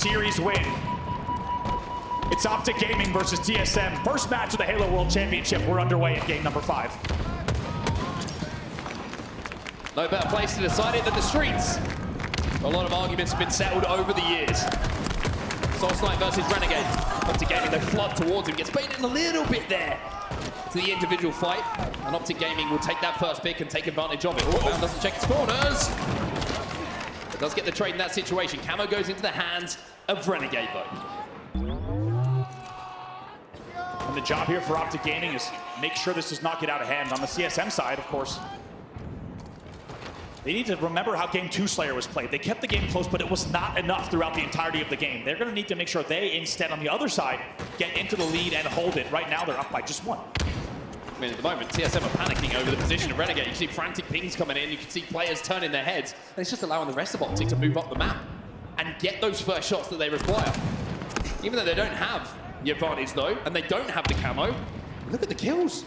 Series win. It's OpTic Gaming versus TSM. First match of the Halo World Championship. We're underway in game number 5. No better place to decide it than the streets. A lot of arguments have been settled over the years. Source Knight versus Renegade. OpTic Gaming, they flood towards him. Gets baited a little bit there to the individual fight. And OpTic Gaming will take that first pick and take advantage of it. Oh, Bound doesn't check his corners. But does get the trade in that situation. Camo goes into the hands of Renegade, though. And the job here for OpTic Gaming is make sure this does not get out of hand. On the CSM side, of course, they need to remember how Game 2 Slayer was played. They kept the game close, but it was not enough throughout the entirety of the game. They're going to need to make sure they, instead, on the other side, get into the lead and hold it. Right now, they're up by just 1. I mean, at the moment, TSM are panicking over the position of Renegade. You can see frantic pings coming in. You can see players turning their heads. And it's just allowing the rest of OpTic to move up the map and get those first shots that they require. Even though they don't have the advantage, though, and they don't have the camo, look at the kills.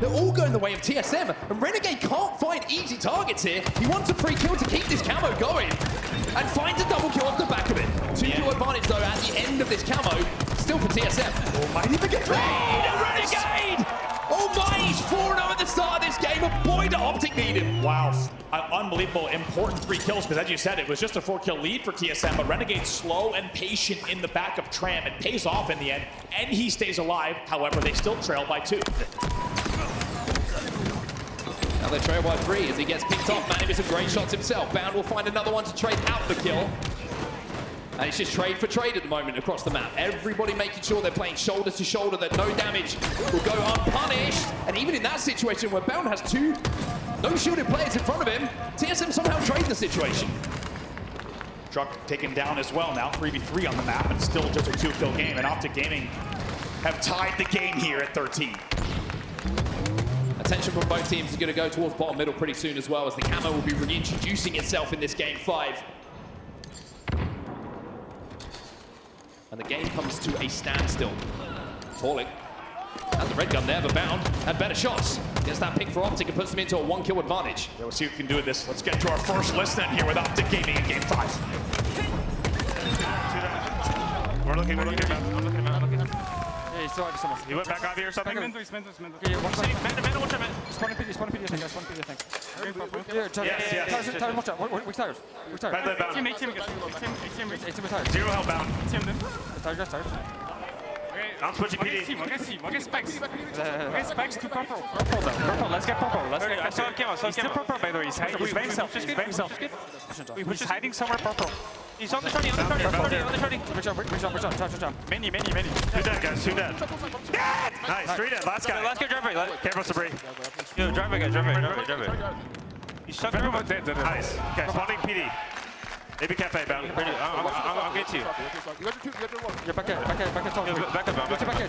They're all going the way of TSM, and Renegade can't find easy targets here. He wants a free kill to keep this camo going, and finds a double kill off the back of it. 2-kill advantage, though, at the end of this camo, still for TSM. Oh, might even get Renegade! Oh my, he's 4-0 at the start of this game, but boy, do OpTic need him. Wow, unbelievable, important 3 kills, because as you said, it was just a 4-kill lead for TSM, but Renegade's slow and patient in the back of Tram. It pays off in the end, and he stays alive. However, they still trail by 2. Now they trail by 3 as he gets picked off. Manny with some great shots himself. Bound will find another one to trade out the kill. And it's just trade for trade at the moment across the map. Everybody making sure they're playing shoulder to shoulder, that no damage will go unpunished. And even in that situation where Bound has 2 no-shielded players in front of him, TSM somehow trade the situation. Truck taken down as well now, 3v3 on the map, and still just a 2-kill game. And OpTic Gaming have tied the game here at 13. Attention from both teams is going to go towards bottom middle pretty soon as well, as the camo will be reintroducing itself in this game 5. And the game comes to a standstill. Falling. And the red gun there, but Bound had better shots. Gets that pick for OpTic and puts them into a 1-kill advantage. Yeah, we'll see who can do this. Let's get to our first listen here with OpTic Gaming in game 5. We're looking, I'm looking. Hey, still have someone. You went back out here or something? Man, watch out, man. Spawn in PD, I think, spawn in PD, I think. Yes. Tires, watch out. Which tires? Right, bound. Team with tires. 0 health bound. Tires. I'm switching PD. We'll get specs. We'll get specs to purple. Purple, let's get purple. I saw him, He's still purple, by the way. He's by himself. He's hiding somewhere purple. He's on the 30, on the 30. Watch out. Many. 2 dead, guys, 2 dead. Dead! Nice, 3 dead, last guy. Let's go drive. Careful, Sabri. Yo, drive it. He's shot everyone dead. Nice. Okay, spawning PD. Maybe cafe bound. I'll get to you. You're back here. Back up.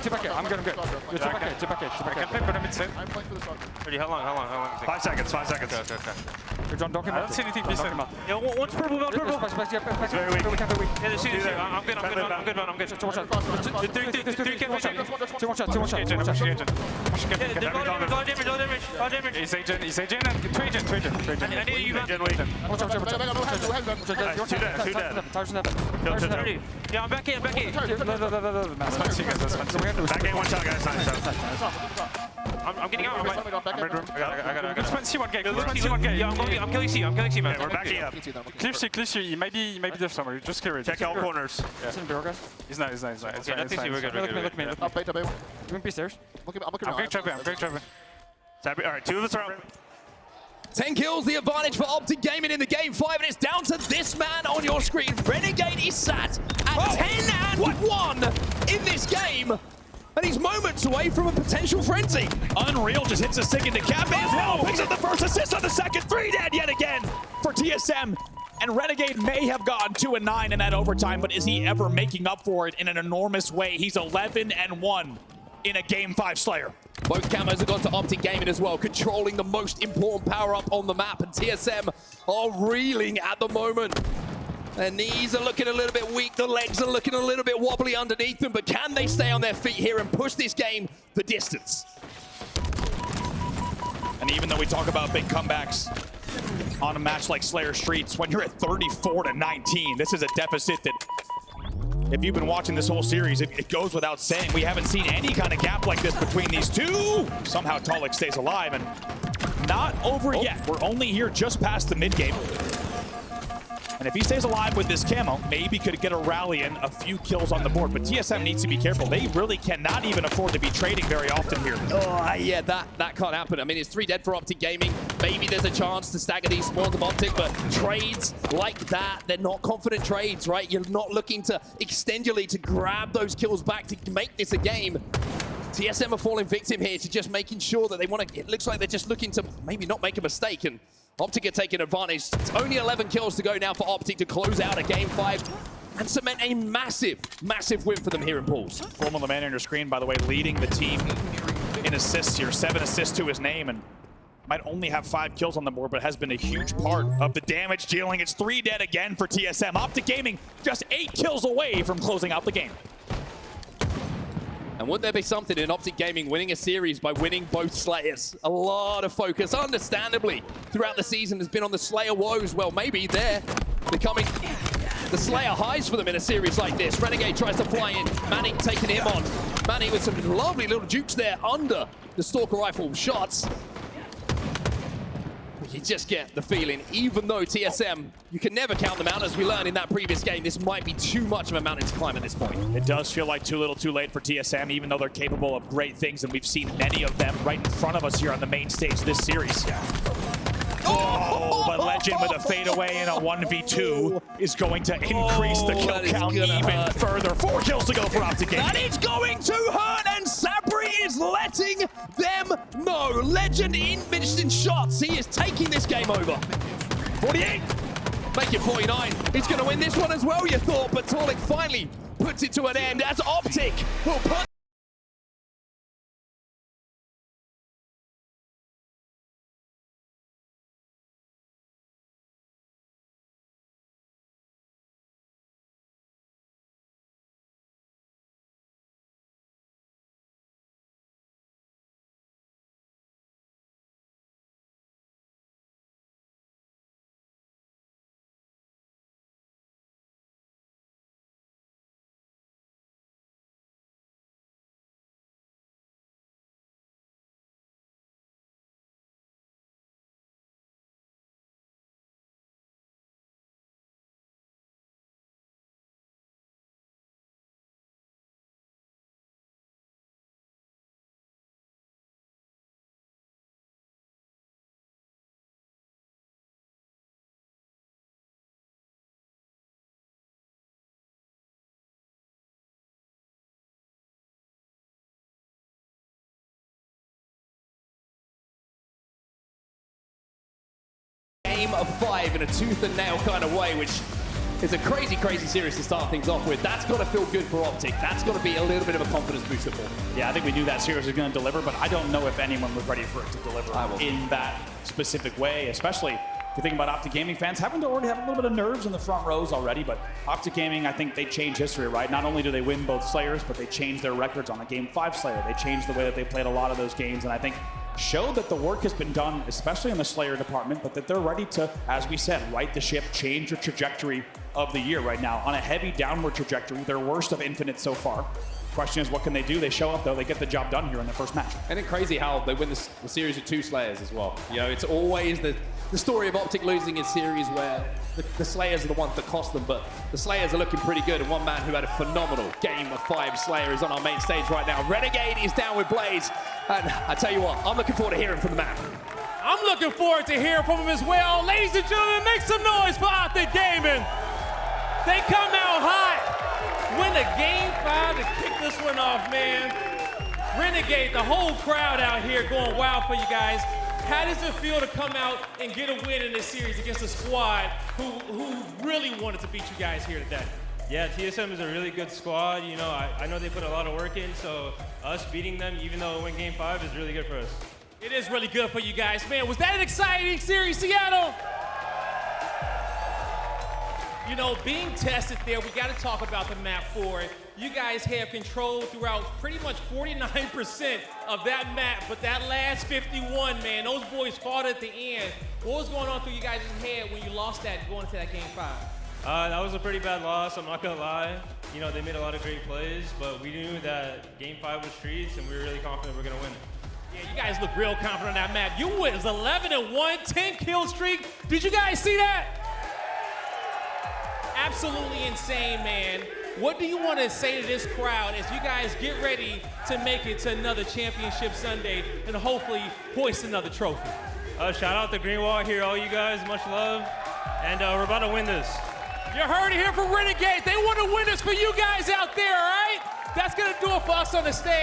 Two back here. I'm good. You're two back here. I can play, but I'm inside. Ready, how long? 5 seconds. Okay. You're John, don't come I out. don't see anything decent. Yo, what's purple? Very weak. Yeah, I'm good. Watch out. Watch out. Low damage. He's agent and 2 agent. I need you back. Watch out. 2 dead. Yeah, I'm back here. That's fine, see you guys. That's fine. Back in, 1 shot, guys. Nice. I'm getting out. I'm red room. I got it. Let's see 1 gate. Yeah, I'm killing C, man. Okay, we're backing up. Clear C. He might be there somewhere. Just clear it. Check all corners. He's nice. Okay, let's see. We're good. Look me. You want peace stairs? I'm going trapping. Alright, 2 of us are out. 10 kills, the advantage for OpTic Gaming in the game 5, and it's down to this man on your screen. Renegade is sat at 10-1 in this game, and he's moments away from a potential frenzy. Unreal just hits a stick into Cafe as well. Picks up the first assist on the second. 3 dead yet again for TSM. And Renegade may have gone 2-9 in that overtime, but is he ever making up for it in an enormous way? He's 11-1 in a game 5 Slayer. Both camos have gone to OpTic Gaming as well, controlling the most important power-up on the map, and TSM are reeling at the moment. Their knees are looking a little bit weak, the legs are looking a little bit wobbly underneath them, but can they stay on their feet here and push this game the distance? And even though we talk about big comebacks on a match like Slayer Streets, when you're at 34-19, this is a deficit that if you've been watching this whole series, it goes without saying. We haven't seen any kind of gap like this between these two. Somehow Talik stays alive, and not over yet. We're only here just past the mid game. And if he stays alive with this camo, maybe could get a rally and a few kills on the board. But TSM needs to be careful. They really cannot even afford to be trading very often here. Oh, yeah, that can't happen. I mean, it's 3 dead for OpTic Gaming. Maybe there's a chance to stagger these spawns of OpTic, but trades like that, they're not confident trades, right? You're not looking to extend your lead to grab those kills back to make this a game. TSM are falling victim here to just making sure that they want to, it looks like they're just looking to maybe not make a mistake, and OpTic are taking advantage. It's only 11 kills to go now for OpTic to close out a game 5 and cement a massive, massive win for them here in pools. Formula Man on your screen, by the way, leading the team in assists here. 7 assists to his name, and might only have 5 kills on the board, but has been a huge part of the damage dealing. It's 3 dead again for TSM. OpTic Gaming just 8 kills away from closing out the game. And would there be something in OpTic Gaming winning a series by winning both Slayers? A lot of focus, understandably, throughout the season has been on the Slayer woes. Well, maybe they're becoming the Slayer highs for them in a series like this. Renegade tries to fly in. Manning taking him on. Manning with some lovely little jukes there under the Stalker Rifle shots. You just get the feeling, even though TSM, you can never count them out, as we learned in that previous game, this might be too much of a mountain to climb at this point. It does feel like too little too late for TSM, even though they're capable of great things, and we've seen many of them right in front of us here on the main stage this series. Oh, but Legend with a fadeaway and a 1v2 is going to increase the kill count even further. 4 kills to go for OpTic Gaming. That is going to hurt, and Sabri is letting them know. Legend in instant shots. He is taking this game over. 48. Make it 49. He's going to win this one as well, you thought, but Talik finally puts it to an end as OpTic will put game of 5 in a tooth and nail kind of way, which is a crazy, crazy series to start things off with. That's got to feel good for OpTic. That's got to be a little bit of a confidence booster for them. Yeah, I think we knew that series was going to deliver, but I don't know if anyone was ready for it to deliver in that specific way, especially if you think about OpTic Gaming fans having to already have a little bit of nerves in the front rows already, but OpTic Gaming, I think they changed history, right? Not only do they win both Slayers, but they changed their records on a Game 5 Slayer. They changed the way that they played a lot of those games, and I think showed that the work has been done, especially in the Slayer department, but that they're ready to, as we said, right the ship, change the trajectory of the year right now on a heavy downward trajectory, their worst of Infinite so far. Question is, what can they do? They show up, though. They get the job done here in their first match. And it's crazy how they win the series with 2 Slayers as well. You know, it's always the story of OpTic losing in series where the Slayers are the ones that cost them, but the Slayers are looking pretty good, and one man who had a phenomenal game of 5 Slayer is on our main stage right now. Renegade is down with Blaze, and I tell you what, I'm looking forward to hearing from the man. I'm looking forward to hearing from him as well. Ladies and gentlemen, make some noise for OpTic Gaming. They come out hot. Win a game 5 to kick this one off, man. Renegade, the whole crowd out here going wild for you guys. How does it feel to come out and get a win in this series against a squad who really wanted to beat you guys here today? Yeah, TSM is a really good squad. You know, I know they put a lot of work in, so us beating them, even though it went game 5, is really good for us. It is really good for you guys, man. Was that an exciting series, Seattle? You know, being tested there, we got to talk about the map forward. You guys have control throughout pretty much 49% of that map, but that last 51, man, those boys fought at the end. What was going on through you guys' head when you lost that going into that game 5? That was a pretty bad loss, I'm not gonna lie. you know, they made a lot of great plays, but we knew that Game 5 was streets, and we were really confident we're going to win. Yeah, you guys look real confident on that map. You went 11-1, 10-kill streak. Did you guys see that? Absolutely insane, man. What do you want to say to this crowd as you guys get ready to make it to another championship Sunday and hopefully hoist another trophy? Shout out to Greenwall here, all you guys. Much love. And we're about to win this. You heard it here from Renegade. They want to win this for you guys out there, all right? That's going to do it for us on the stage.